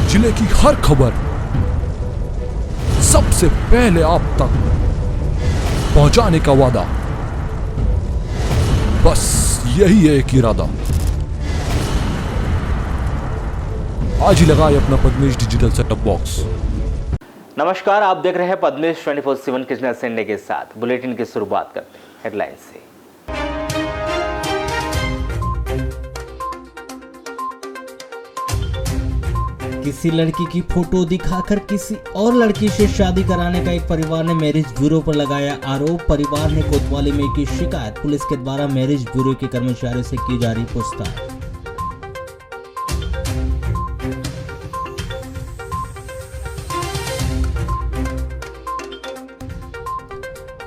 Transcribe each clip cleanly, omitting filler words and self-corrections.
जिले की हर खबर सबसे पहले आप तक पहुंचाने का वादा, बस यही है एक इरादा। आज ही लगाए अपना पद्मेश डिजिटल सेटअप बॉक्स। नमस्कार, आप देख रहे हैं पद्मेश 24/7 कृष्णा सेंडे के साथ। बुलेटिन की शुरुआत करते हैं हेडलाइन से। किसी लड़की की फोटो दिखाकर किसी और लड़की से शादी कराने का एक परिवार ने मैरिज ब्यूरो पर लगाया आरोप। परिवार ने कोतवाली में की शिकायत। पुलिस के द्वारा मैरिज ब्यूरो के कर्मचारियों से की जा रही पूछताछ।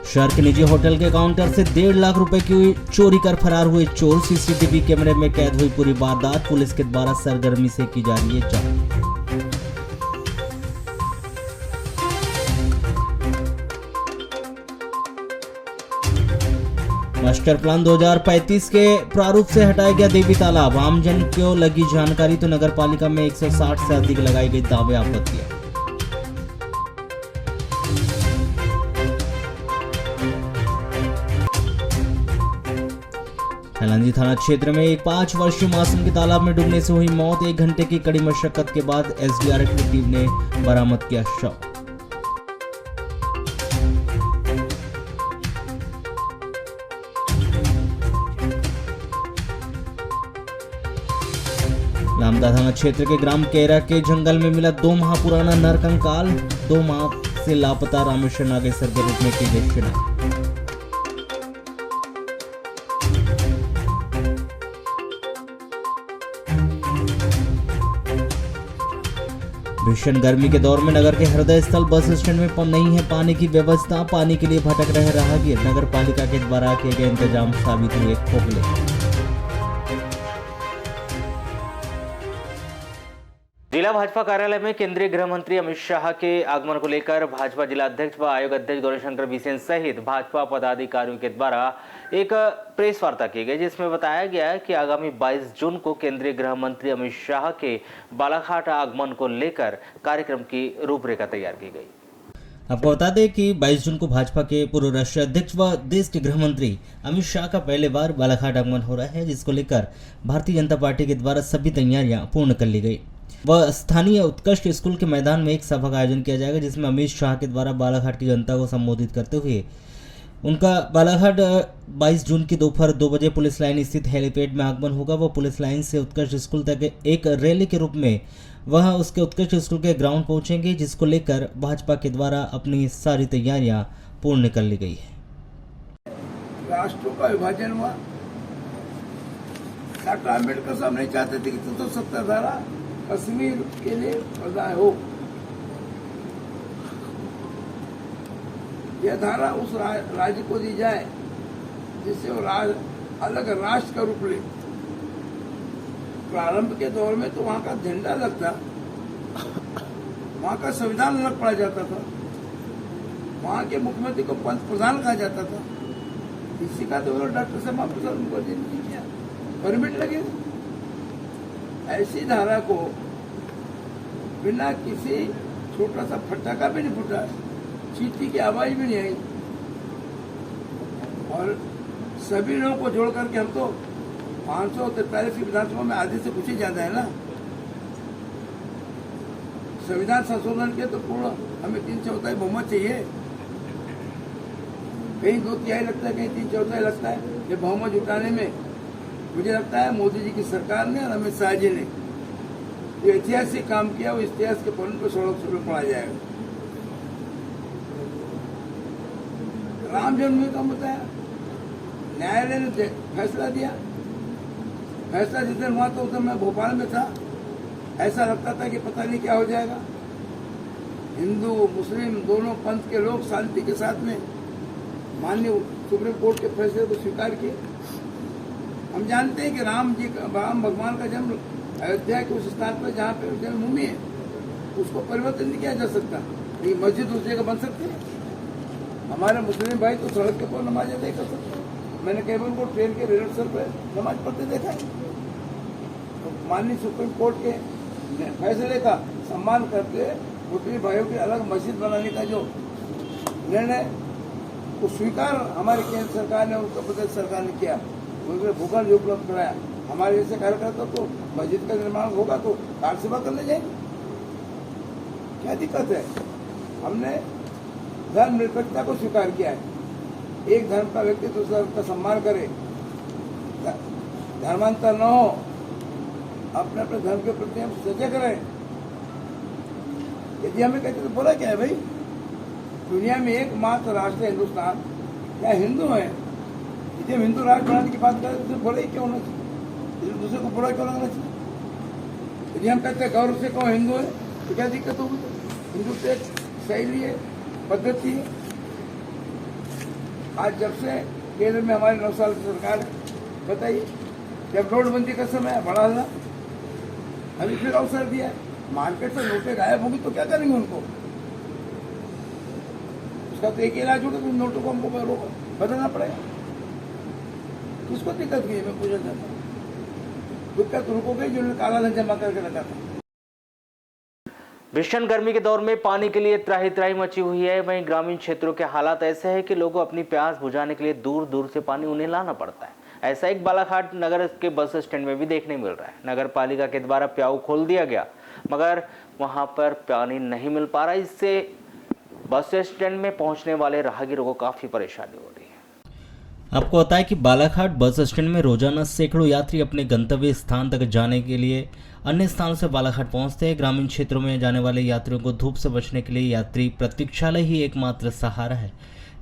शहर के निजी होटल के काउंटर से 1.5 लाख रुपए की चोरी कर फरार हुए चोर। सीसीटीवी कैमरे में कैद हुई पूरी वारदात। पुलिस के द्वारा सरगर्मी से की जा रही है जांच। मास्टर प्लान 2035 के प्रारूप से हटाया गया देवी तालाब। आमजन को लगी जानकारी तो नगर पालिका में 160 से अधिक लगाई गई दावे आपत्तियां। हलांदी थाना क्षेत्र में एक 5 वर्षीय मासूम की तालाब में डूबने से हुई मौत। 1 घंटे की कड़ी मशक्कत के बाद एसडीआरएफ की टीम ने बरामद किया शव। लामदा थाना क्षेत्र के ग्राम केरा के जंगल में मिला 2 माह पुराना नरकंकाल। 2 माह से लापता रामेश्वर नागेश्वर के रूप में की गई शिनाख्त। भीषण गर्मी के दौर में नगर के हृदय स्थल बस स्टैंड में नहीं है पानी की व्यवस्था। पानी के लिए भटक रहे राहगीर। नगर पालिका के द्वारा किए गए इंतजाम साबित हुए खोखले। जिला भाजपा कार्यालय में केंद्रीय गृह मंत्री अमित शाह के आगमन को लेकर भाजपा जिला अध्यक्ष व आयोग अध्यक्ष गौरीशंकर बिसेन सहित भाजपा पदाधिकारियों के द्वारा एक प्रेस वार्ता की गई, जिसमें बताया गया कि आगामी 22 जून को केंद्रीय गृह मंत्री अमित शाह के बालाघाट आगमन को लेकर कार्यक्रम की रूपरेखा तैयार की गई। आपको बता दें कि 22 जून को भाजपा के पूर्व राष्ट्रीय अध्यक्ष व देश के गृह मंत्री अमित शाह का पहले बार बालाघाट आगमन हो रहा है, जिसको लेकर भारतीय जनता पार्टी के द्वारा सभी तैयारियां पूर्ण कर ली गई। वह स्थानीय उत्कृष्ट स्कूल के मैदान में एक सभा का आयोजन किया जाएगा, जिसमें अमित शाह के द्वारा बालाघाट की जनता को संबोधित करते हुए उनका बालाघाट 22 जून की दोपहर 2 बजे पुलिस लाइन स्थित हेलीपैड में आगमन होगा। वह पुलिस लाइन से उत्कृष्ट स्कूल तक एक रैली के रूप में वह उसके उत्कृष्ट स्कूल के ग्राउंड पहुंचेंगे, जिसको लेकर भाजपा के द्वारा अपनी सारी तैयारियां पूर्ण कर ली गई है। राष्ट्रों का विभाजन हुआ। डॉक्टर आम्बेडकर साहब नहीं चाहते थे कि तो 70 धारा कश्मीर के लिए प्रदाय हो। यह धारा उस राज्य को दी जाए जिससे वो अलग राष्ट्र का रूप ले। प्रारंभ के दौर में तो वहां का झंडा लगता, वहां का संविधान अलग पढ़ा जाता था, वहां के मुख्यमंत्री को पंत प्रधान कहा जाता था। इसी का तो डॉक्टर श्यामा प्रसाद मुखर्जी ने किया, परमिट लगे। ऐसी धारा को बिना किसी छोटा सा फटाका भी नहीं फूटा, चींटी की आवाज भी नहीं आई, और सभी लोगों को जोड़ करके हम तो 543 की विधानसभा में आधे से कुछ ही ज्यादा है ना। संविधान संशोधन के तो पूर्ण हमें 3/4 बहुमत चाहिए। कहीं 2/3 लगता है, कहीं 3/4 लगता है। ये बहुमत जुटाने में मुझे लगता है मोदी जी की सरकार ने और अमित शाह जी ने जो ऐतिहासिक काम किया, वो इतिहास के पन्नों पर सड़क पढ़ा जाएगा। राम जन्मभूमि का मुद्दा है, न्यायालय ने फैसला दिया। फैसला जिस दिन हुआ तो उस दिन मैं भोपाल में था। ऐसा लगता था कि पता नहीं क्या हो जाएगा। हिंदू मुस्लिम दोनों पंथ के लोग शांति के साथ में माननीय सुप्रीम कोर्ट के फैसले को स्वीकार किए। हम जानते हैं कि राम भगवान का जन्म अयोध्या के उस स्थान पर जहाँ पे जन्मभूमि है, उसको परिवर्तन नहीं किया जा सकता। लेकिन मस्जिद उस जगह बन सकती है। हमारे मुस्लिम भाई तो सड़क के ऊपर नमाज अदा कर सकते हैं। मैंने कई बार को ट्रेन के रेलवे स्टेशन पर नमाज पढ़ते देखा है। तो माननीय सुप्रीम कोर्ट के फैसले का सम्मान करके मुस्लिम भाइयों की अलग मस्जिद बनाने का जो निर्णय को स्वीकार हमारी केंद्र सरकार ने, उत्तर प्रदेश सरकार ने किया, उनके भूखंड जो उपलब्ध कराया। हमारे जैसे कार्यकर्ता तो मस्जिद का निर्माण होगा तो कार सेवा करने जाएंगे, क्या दिक्कत है? हमने धर्म निरपेक्षता को स्वीकार किया है। एक धर्म का व्यक्ति दूसरे धर्म का सम्मान करे, धर्मांतर न हो, अपने अपने धर्म के प्रति हम सजग रहे। यदि हमें कहते तो बोला क्या है भाई, दुनिया में एकमात्र राष्ट्र हिंदुस्तान, क्या हिंदू है? यदि हम हिंदू राष्ट्र बनाने की बात करें तो बुरा ही क्यों होना चाहिए? दूसरे को बुरा क्यों लगना चाहिए? यदि हम कहते हैं गौरव से कौन हिंदू है तो क्या दिक्कत होगी? हिंदू तो एक शैली है, पद्धति है। आज जब से केंद्र में हमारी 9 साल की सरकार है, बताइए, जब नोटबंदी का समय बढ़ा था, अभी फिर अवसर दिया है, मार्केट से नोटें गायब होगी तो क्या करेंगे उनको? उसका तो एक ही इलाज होगा कि नोटों को हमको बदलना पड़ेगा। किसको दिक्कत की है? मैं पूछना चाहता हूँ। दिक्कत उनको गई जिन्होंने काला धन जमा करके रखा था। भीषण गर्मी के दौर में पानी के लिए त्राही त्राही मची हुई है। वहीं ग्रामीण क्षेत्रों के हालात ऐसे हैं कि लोगों अपनी प्यास बुझाने के लिए दूर दूर से पानी उन्हें लाना पड़ता है। ऐसा एक बालाघाट नगर के बस स्टैंड में भी देखने मिल रहा है। नगर पालिका के द्वारा प्याऊ खोल दिया गया मगर वहां पर पानी नहीं मिल पा रहा। इससे बस स्टैंड में पहुंचने वाले राहगीरों को काफी परेशानी हो रही है। आपको बताएं कि बालाघाट बस स्टैंड में रोजाना सैकड़ों यात्री अपने गंतव्य स्थान तक जाने के लिए अन्य स्थानों से बालाघाट पहुंचते हैं। ग्रामीण क्षेत्रों में जाने वाले यात्रियों को धूप से बचने के लिए यात्री प्रतीक्षालय ही एकमात्र सहारा है,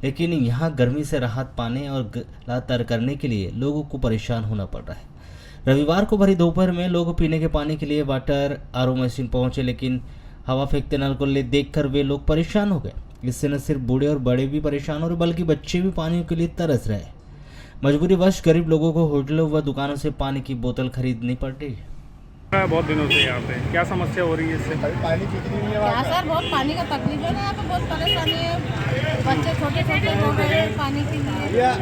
लेकिन यहाँ गर्मी से राहत पाने और लगातार करने के लिए लोगों को परेशान होना पड़ रहा है। रविवार को भरी दोपहर में लोग पीने के पानी के लिए वाटर आरओ मशीन पहुंचे, लेकिन हवा फेंकते नल को देखकर वे लोग परेशान हो गए। इससे न सिर्फ बूढ़े और बड़े भी परेशान हो रहे बल्कि बच्चे भी पानी के लिए तरस रहे। मजबूरीवश गरीब लोगों को होटलों व दुकानों से पानी की बोतल खरीदनी पड़ रही है। बहुत दिनों से यहाँ पे क्या समस्या हो रही है इससे? पानी क्या सर, बहुत पानी का तकलीफ है ना, यहाँ पे बहुत परेशानी है। बच्चे छोटे छोटे हो गए हैं पानी के लिए। मेरा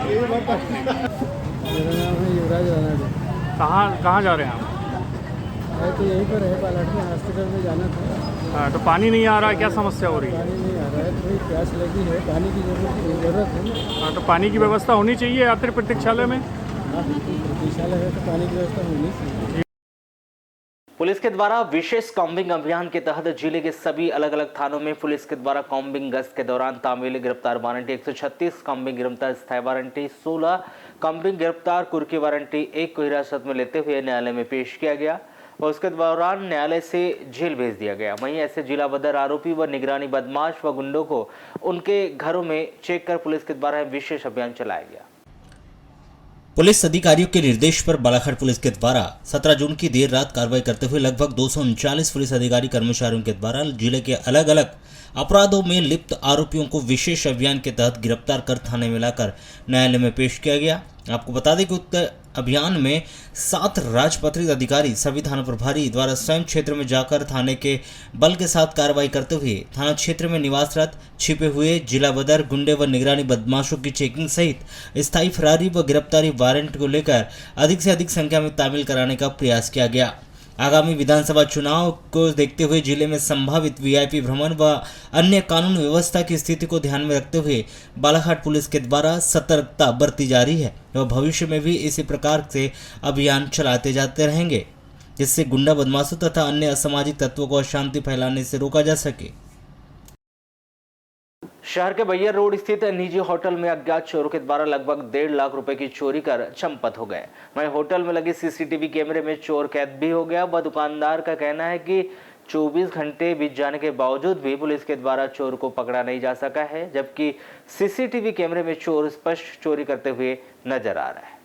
नाम है युवराज राणा। कहाँ जा रहे हैं आप? है तो यहीं पर है, बालाघाट में हॉस्पिटल में जाना था। हाँ, तो पानी नहीं आ रहा है, क्या समस्या हो रही है? पानी नहीं आ रहा है, थोड़ी प्यास लगी है, पानी की जरूरत है। हाँ, तो पानी की व्यवस्था होनी चाहिए यात्री प्रतीक्षालय में। हाँ, प्रतीक्षालय है तो पानी की व्यवस्था होनी चाहिए। पुलिस के द्वारा विशेष कॉम्बिंग अभियान के तहत जिले के सभी अलग अलग थानों में पुलिस के द्वारा कॉम्बिंग गश्त के दौरान तामिली गिरफ्तार वारंटी 136, कॉम्बिंग गिरफ्तार स्थायी वारंटी 16, कॉम्बिंग गिरफ्तार कुर्की वारंटी 1 को हिरासत में लेते हुए न्यायालय में पेश किया गया और उसके दौरान न्यायालय से जेल भेज दिया गया। वहीं ऐसे जिला बदर आरोपी व निगरानी बदमाश व गुंडों को उनके घरों में चेक कर पुलिस के द्वारा विशेष अभियान चलाया गया। पुलिस अधिकारियों के निर्देश पर बालाघाट पुलिस के द्वारा 17 जून की देर रात कार्रवाई करते हुए लगभग 239 पुलिस अधिकारी कर्मचारियों के द्वारा जिले के अलग अलग अपराधों में लिप्त आरोपियों को विशेष अभियान के तहत गिरफ्तार कर थाने में लाकर न्यायालय में पेश किया गया। आपको बता दें कि उक्त अभियान में 7 राजपत्रित अधिकारी सभी थाना प्रभारी द्वारा स्वयं क्षेत्र में जाकर थाने के बल के साथ कार्रवाई करते हुए थाना क्षेत्र में निवासरत छिपे हुए जिला बदर गुंडे व निगरानी बदमाशों की चेकिंग सहित स्थायी फरारी व गिरफ्तारी वारंट को लेकर अधिक से अधिक संख्या में तामील कराने का प्रयास किया गया। आगामी विधानसभा चुनाव को देखते हुए जिले में संभावित वीआईपी भ्रमण व अन्य कानून व्यवस्था की स्थिति को ध्यान में रखते हुए बालाघाट पुलिस के द्वारा सतर्कता बरती जा रही है व भविष्य में भी इसी प्रकार से अभियान चलाते जाते रहेंगे, जिससे गुंडा बदमाशों तथा अन्य असामाजिक तत्वों को अशांति फैलाने से रोका जा सके। शहर के बैयर रोड स्थित निजी होटल में अज्ञात चोरों के द्वारा लगभग 1.5 लाख रुपए की चोरी कर चंपत हो गए। वहीं होटल में लगे सीसीटीवी कैमरे में चोर कैद भी हो गया। वह दुकानदार का कहना है कि 24 घंटे बीत जाने के बावजूद भी पुलिस के द्वारा चोर को पकड़ा नहीं जा सका है, जबकि सीसीटीवी कैमरे में चोर स्पष्ट चोरी करते हुए नजर आ रहा है।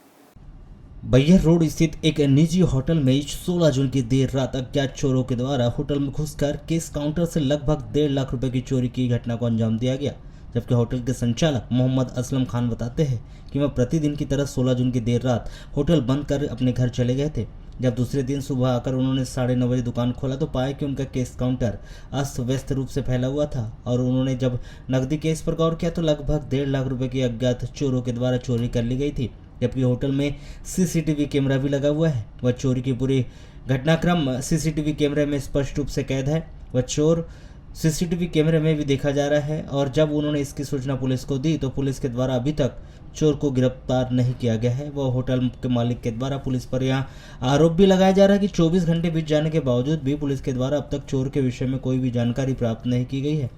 बैयर रोड स्थित एक निजी होटल में 16 जून की देर रात अज्ञात चोरों के द्वारा होटल में घुसकर केस काउंटर से लगभग 1.5 लाख रुपए की चोरी की घटना को अंजाम दिया गया। जबकि होटल के संचालक मोहम्मद असलम खान बताते हैं कि वह प्रतिदिन की तरह 16 जून की देर रात होटल बंद कर अपने घर चले गए थे। जब दूसरे दिन सुबह आकर उन्होंने 9:30 बजे दुकान खोला तो पाया कि उनका केस काउंटर अस्त व्यस्त रूप से फैला हुआ था और उन्होंने जब नकदी केस पर गौर किया तो लगभग 1.5 लाख रुपए की अज्ञात चोरों के द्वारा चोरी कर ली गई थी। जबकि होटल में सीसीटीवी कैमरा भी लगा हुआ है। वह चोरी की पूरी घटनाक्रम सीसीटीवी कैमरे में स्पष्ट रूप से कैद है। वह चोर सीसीटीवी कैमरे में भी देखा जा रहा है और जब उन्होंने इसकी सूचना पुलिस को दी तो पुलिस के द्वारा अभी तक चोर को गिरफ्तार नहीं किया गया है। वह होटल के मालिक के द्वारा पुलिस पर यह आरोप भी लगाया जा रहा है कि 24 घंटे बीत जाने के बावजूद भी पुलिस के द्वारा अब तक चोर के विषय में कोई भी जानकारी प्राप्त नहीं की गई है,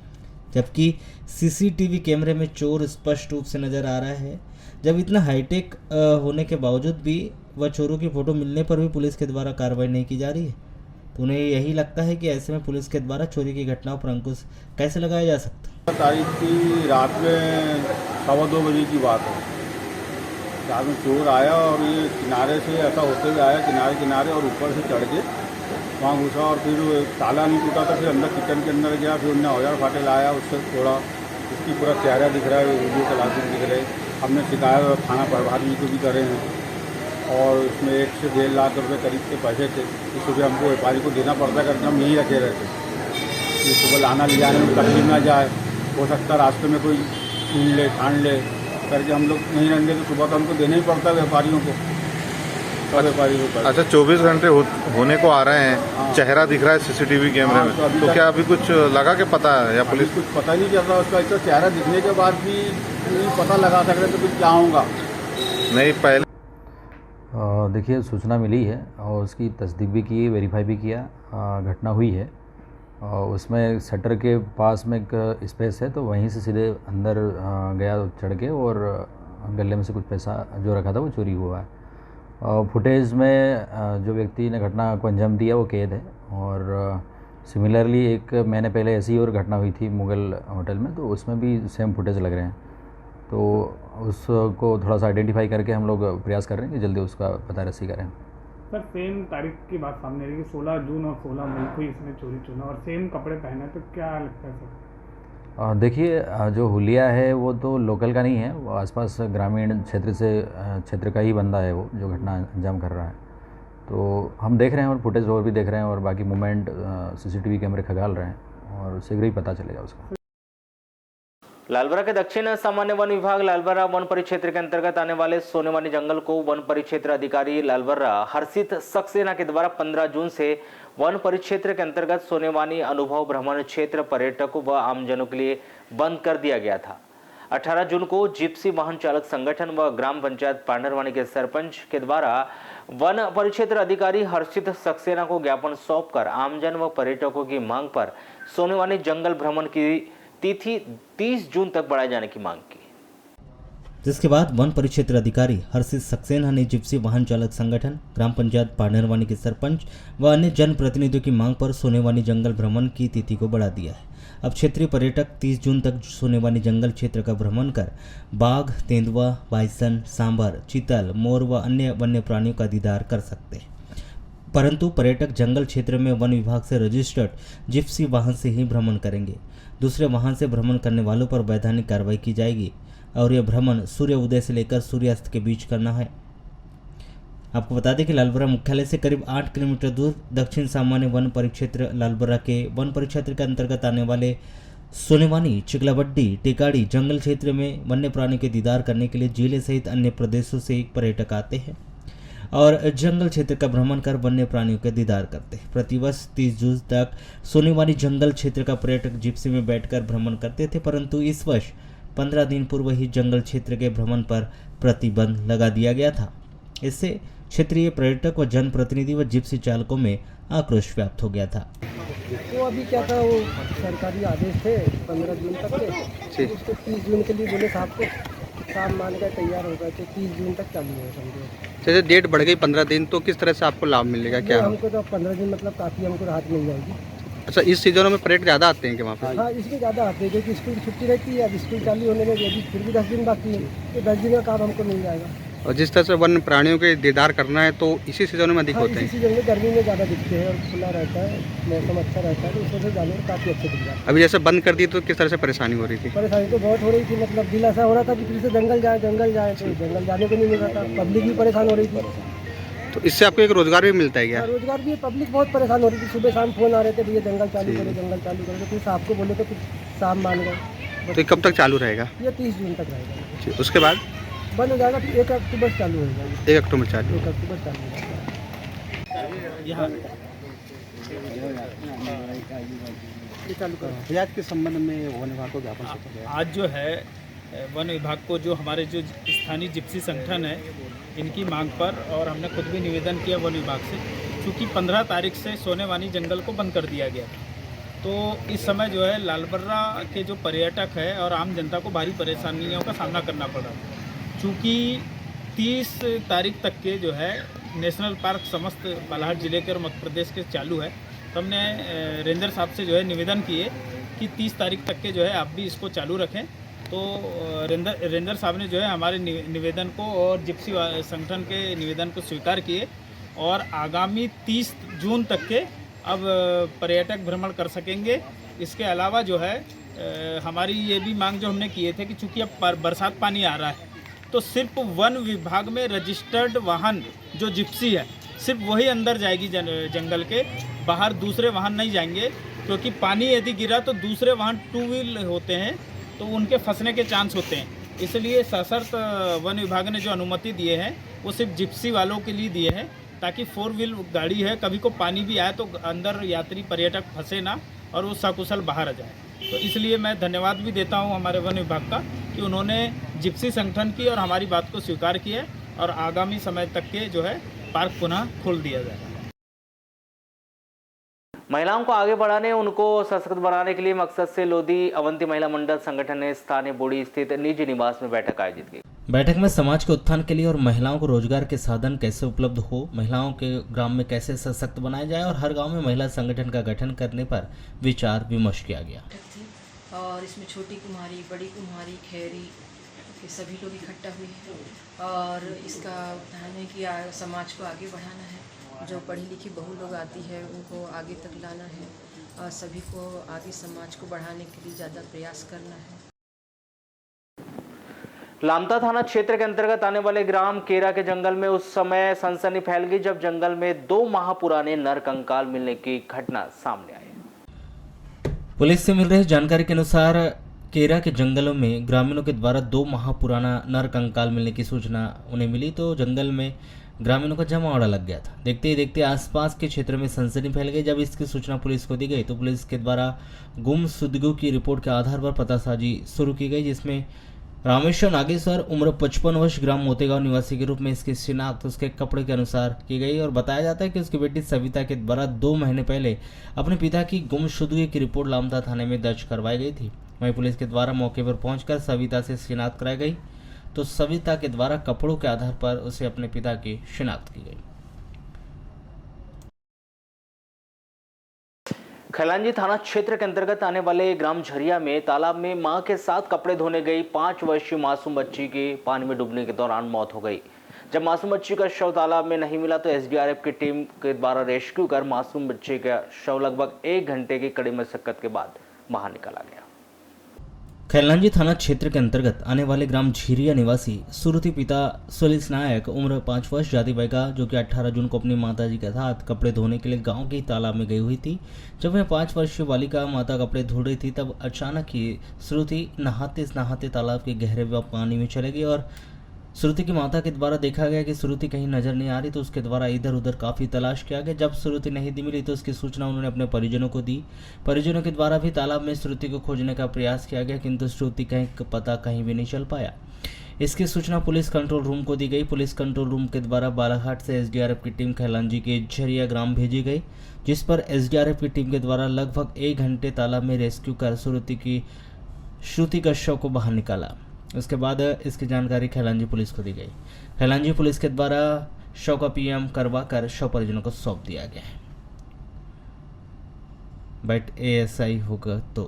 जबकि सीसीटीवी कैमरे में चोर स्पष्ट रूप से नजर आ रहा है। जब इतना हाईटेक होने के बावजूद भी वह चोरों की फोटो मिलने पर भी पुलिस के द्वारा कार्रवाई नहीं की जा रही है, तो उन्हें यही लगता है कि ऐसे में पुलिस के द्वारा चोरी की घटनाओं पर अंकुश कैसे लगाया जा सकता है। तारीख की रात में 2:15 बजे की बात है। रात में चोर आया और ये किनारे से ऐसा होते हुए आया किनारे और ऊपर से चढ़ के वहाँ घुसा और फिर ताला नहीं टूटा था, फिर अंदर किचन के अंदर गया, फिर उन्हें औजार फाटे लाया, उससे थोड़ा उसकी पूरा चेहरा दिख रहा है, वीडियो क्लासेस दिख रहे। हमने शिकायत थाना प्रभात जी को भी करे हैं और उसमें 1 से 1.5 लाख रुपये करीब के पैसे थे, इस सुबह हमको व्यापारी को देना पड़ता करके हम यहीं रखे रहते कि सुबह लाना ले जाने में तकलीफ ना जाए, हो सकता रास्ते में कोई छीन ले ठान ले करके हम लोग नहीं रहेंगे तो सुबह तो हमको देना ही पड़ता है व्यापारियों को, सब व्यापारी को। अच्छा 24 घंटे होने को आ रहे हैं, हाँ। चेहरा दिख रहा है सीसीटीवी कैमरे में, तो क्या अभी कुछ लगा के पता है या पुलिस कुछ पता नहीं चल रहा उसका, इतना चेहरा दिखने के बाद भी नहीं पता लगा सक रहे तो कुछ क्या होगा नहीं? पहले देखिए सूचना मिली है और उसकी तस्दीक भी की, वेरीफाई भी किया, घटना हुई है और उसमें शटर के पास में एक स्पेस है तो वहीं से सीधे अंदर गया चढ़ के और गले में से कुछ पैसा जो रखा था वो चोरी हुआ है। और फुटेज में जो व्यक्ति ने घटना को अंजाम दिया वो कैद है और सिमिलरली एक महीने पहले ऐसी और घटना हुई थी मुगल होटल में, तो उसमें भी सेम फुटेज लग रहे हैं, तो उसको थोड़ा सा आइडेंटिफाई करके हम लोग प्रयास कर रहे हैं कि जल्दी उसका पता रसी करें। सर सेम तारीख की बात सामने रही कि 16 जून और 16 मई को इसने चोरी चुना और सेम कपड़े पहने, तो क्या लगता है सर? देखिए जो हुलिया है वो तो लोकल का नहीं है, वो आसपास ग्रामीण क्षेत्र का ही बंदा है वो जो घटना अंजाम कर रहा है। तो हम देख रहे हैं और फुटेज और भी देख रहे हैं और बाकी मूवमेंट सीसीटीवी कैमरे खंगाल रहे हैं और शीघ्र ही पता चलेगा उसका। लालबरा के दक्षिण सामान्य वन विभाग लालबरा वन परिक्षेत्र के अंतर्गत आने वाले सोनेवानी जंगल को वन परिक्षेत्र अधिकारी लालबरा हर्षित सक्सेना के द्वारा 15 जून से वन परिक्षेत्र के अंतर्गत सोनेवानी अनुभव भ्रमण क्षेत्र पर्यटकों व आमजनों के लिए बंद कर दिया गया था। 18 जून को जिप्सी वाहन चालक संगठन व ग्राम पंचायत पांडरवानी के सरपंच के द्वारा वन परिक्षेत्र अधिकारी हर्षित सक्सेना को ज्ञापन सौंपकर आमजन व पर्यटकों की मांग पर सोनेवानी जंगल भ्रमण की तिथि 30 जून तक बढ़ाए जाने की मांग की, जिसके बाद वन परिक्षेत्र अधिकारी हर्षित सक्सेना ने जिप्सी वाहन चालक संगठन, ग्राम पंचायत पांडरवानी के सरपंच व अन्य जनप्रतिनिधियों की मांग पर सोनेवानी जंगल भ्रमण की तिथि को बढ़ा दिया है। अब क्षेत्रीय पर्यटक 30 जून तक सोनेवानी जंगल क्षेत्र का भ्रमण कर बाघ, तेंदुआ, बाइसन, सांभर, चीतल, मोर व अन्य वन्य प्राणियों का दीदार कर सकते हैं, परंतु पर्यटक जंगल क्षेत्र में वन विभाग से रजिस्टर्ड जिप्सी वाहन से ही भ्रमण करेंगे। दूसरे वाहन से भ्रमण करने वालों पर वैधानिक कार्रवाई की जाएगी और यह भ्रमण सूर्य उदय से लेकर सूर्यास्त के बीच करना है। आपको बता दें कि लालबरा मुख्यालय से करीब 8 किलोमीटर दूर दक्षिण सामान्य वन परिक्षेत्र लालबरा के वन परिक्षेत्र के अंतर्गत आने वाले सोनेवानी, चिकलाबड्डी, टेकाड़ी जंगल क्षेत्र में वन्य प्राणी के दीदार करने के लिए जिले सहित अन्य प्रदेशों से पर्यटक आते हैं और जंगल क्षेत्र का भ्रमण कर वन्य प्राणियों के दीदार करते हैं। प्रतिवर्ष 30 जून तक सोनेवानी जंगल क्षेत्र का पर्यटक जिप्सी में बैठकर भ्रमण करते थे, परंतु इस वर्ष 15 दिन पूर्व ही जंगल क्षेत्र के भ्रमण पर प्रतिबंध लगा दिया गया था। इससे क्षेत्रीय पर्यटक व जनप्रतिनिधि व जिप्सी चालकों में आक्रोश व्याप्त हो गया था। वो अभी क्या था, वो सरकारी आदेश थे 15 जून तक के, उसको 30 जून के लिए बोले साहब को, साहब मान कर तैयार हो गए थे 30 जून तक चालू है समझो। जैसे डेट बढ़ गई 15 दिन, तो किस तरह से आपको लाभ मिलेगा? क्या हमको तो 15 दिन मतलब काफ़ी हमको राहत मिल जाएगी। अच्छा, इस सीजनों में पर्यटक ज़्यादा आते हैं क्या वहाँ पे? हाँ, इसमें ज़्यादा आते हैं क्योंकि स्कूल की छुट्टी रहती है। अब स्कूल चालू होने में यदि फिर भी 10 दिन बाकी है तो 10 दिन का काम हमको मिल जाएगा। और जिस तरह से वन्य प्राणियों के दीदार करना है तो इसी सीजन में अधिक होते हैं। इसी सीजन में गर्मी में ज़्यादा दिखते हैं और खुला रहता है, मौसम अच्छा रहता है, तो उस वजह से जानवर काफ़ी अच्छे दिख रहा है। अभी जैसे बंद कर दी तो किस तरह से परेशानी हो रही थी? परेशानी तो बहुत हो रही थी, मतलब दिल ऐसा हो रहा था कि फिर से जंगल जाए तो जंगल जाने को नहीं मिल रहा था, पब्लिक भी परेशान हो रही थी। तो इससे आपको एक रोजगार भी मिलता है क्या? रोजगार भी, पब्लिक बहुत परेशान हो रही थी। सुबह शाम फोन आ रहे थे, भैया जंगल चालू करो, तो फिर साहब को बोले तो फिर साहब मान गए। तो कब तक चालू रहेगा? ये 30 जून तक रहेगा, उसके बाद बंद हो जाएगा। फिर 1 अक्टूबर चालू हो जाएगा। 1 अक्टूबर चालू 1 अक्टूबर चालू हो जाएगा। यहाँ आज के संबंध में वन विभाग को ज्ञापन सौंपा गया। आज जो है वन विभाग को जो हमारे जो स्थानीय जिप्सी संगठन है इनकी मांग पर, और हमने खुद भी निवेदन किया वन विभाग से, क्योंकि 15 तारीख से सोनेवानी जंगल को बंद कर दिया गया था। तो इस समय जो है लालबर्रा के जो पर्यटक है और आम जनता को भारी परेशानियों का सामना करना पड़ रहा है। चूँकि 30 तारीख तक के जो है नेशनल पार्क समस्त बालाघाट जिले के और मध्य प्रदेश के चालू है, तो हमने रेंजर साहब से जो है निवेदन किए कि 30 तारीख तक के जो है आप भी इसको चालू रखें। तो रेंजर साहब ने जो है हमारे निवेदन को और जिप्सी संगठन के निवेदन को स्वीकार किए, और आगामी 30 जून तक के अब पर्यटक भ्रमण कर सकेंगे। इसके अलावा जो है हमारी ये भी मांग जो हमने किए थे कि चूँकि अब बरसात पानी आ रहा है, तो सिर्फ वन विभाग में रजिस्टर्ड वाहन जो जिप्सी है सिर्फ वही अंदर जाएगी जंगल के, बाहर दूसरे वाहन नहीं जाएंगे, क्योंकि पानी यदि गिरा तो दूसरे वाहन 2 व्हील होते हैं तो उनके फंसने के चांस होते हैं। इसलिए सशर्त वन विभाग ने जो अनुमति दिए हैं वो सिर्फ जिप्सी वालों के लिए दिए हैं, ताकि 4 व्हील गाड़ी है, कभी को पानी भी आए तो अंदर यात्री पर्यटक फंसे ना और वो सकुशल बाहर आ जाए। तो इसलिए मैं धन्यवाद भी देता हूं हमारे वन विभाग का कि उन्होंने जिप्सी संगठन की और हमारी बात को स्वीकार किया है, और आगामी समय तक के जो है पार्क पुनः खोल दिया जाए। महिलाओं को आगे बढ़ाने, उनको सशक्त बनाने के लिए मकसद से लोधी अवंती महिला मंडल संगठन ने स्थानीय बोड़ी स्थित निजी निवास में बैठक आयोजित की। बैठक में समाज के उत्थान के लिए और महिलाओं को रोजगार के साधन कैसे उपलब्ध हो, महिलाओं के ग्राम में कैसे सशक्त बनाया जाए और हर गांव में महिला संगठन का गठन करने पर विचार विमर्श किया गया। और इसमें छोटी कुम्हारी, बड़ी कुम्हारी, खैरी के सभी लोग इकट्ठा हुए हैं, और इसका ध्यान है कि समाज को आगे बढ़ाना है। जो पढ़ी लिखी बहू लोग आती है उनको आगे तक लाना है, और सभी को आगे समाज को बढ़ाने के लिए ज़्यादा प्रयास करना है। लामता थाना क्षेत्र के अंतर्गत आने वाले ग्राम केरा के जंगल में उस समय सनसनी फैल गई जब जंगल में 2 माह पुराने नर कंकाल मिलने की घटना सामने आई। पुलिस से मिल रही जानकारी के अनुसार केरा के जंगलों में ग्रामीणों के द्वारा 2 माह पुराना नर कंकाल मिलने की सूचना उन्हें मिली, तो जंगल में ग्रामीणों का जमावड़ा लग गया था। देखते ही देखते आसपास के क्षेत्र में सनसनी फैल गई। जब इसकी सूचना पुलिस को दी गई तो पुलिस के द्वारा गुमशुदगी की रिपोर्ट के आधार पर पतासाजी शुरू की गई, जिसमें रामेश्वर नागेश्वर उम्र 55 वर्ष ग्राम मोतेगांव निवासी के रूप में इसकी शिनाख्त उसके कपड़े के अनुसार की गई, और बताया जाता है कि उसकी बेटी सविता के द्वारा 2 महीने पहले अपने पिता की गुमशुदगी की रिपोर्ट लामता थाने में दर्ज करवाई गई थी। वहीं पुलिस के द्वारा मौके पर पहुंचकर सविता से शिनाख्त कराई गई, तो सविता के द्वारा कपड़ों के आधार पर उसे अपने पिता की शिनाख्त की गई। खैलांजी थाना क्षेत्र के अंतर्गत आने वाले ग्राम झरिया में तालाब में मां के साथ कपड़े धोने गई 5 वर्षीय मासूम बच्ची की पानी में डूबने के दौरान मौत हो गई। जब मासूम बच्ची का शव तालाब में नहीं मिला तो एसडीआरएफ की टीम के द्वारा रेस्क्यू कर मासूम बच्चे का शव लगभग 1 घंटे की कड़ी मशक्कत के बाद बाहर निकाला गया। खैलांजी थाना क्षेत्र के अंतर्गत आने वाले ग्राम झिरिया निवासी सुरुति पिता सुलिस नायक उम्र 5 वर्ष जाति बैगा, जो कि 18 जून को अपनी माताजी के साथ कपड़े धोने के लिए गांव के तालाब में गई हुई थी। जब वह 5 वर्षीय बालिका माता कपड़े धो रही थी तब अचानक ही सुरुति नहाते तालाब के गहरे पानी में चले गई, और सुरुति की माता के द्वारा देखा गया कि सुरुति कहीं नजर नहीं आ रही, तो उसके द्वारा इधर उधर काफ़ी तलाश किया गया। जब सुरुति नहीं मिली तो उसकी सूचना उन्होंने अपने परिजनों को दी। परिजनों के द्वारा भी तालाब में सुरुति को खोजने का प्रयास किया गया, किंतु सुरुति पता कहीं भी नहीं चल पाया। इसकी सूचना पुलिस कंट्रोल रूम को दी गई। पुलिस कंट्रोल रूम के द्वारा बालाघाट से एसडीआरएफ की टीम खैलांजी के झरिया ग्राम भेजी गई, जिस पर एसडीआरएफ की टीम के द्वारा लगभग 1 घंटे तालाब में रेस्क्यू कर श्रुति का शव को बाहर निकाला। उसके बाद इसकी जानकारी खैलांजी पुलिस को दी गई। खैलांजी पुलिस के द्वारा शव का पीएम करवा कर शव परिजनों को सौंप दिया गया है। बट एएसआई होगा तो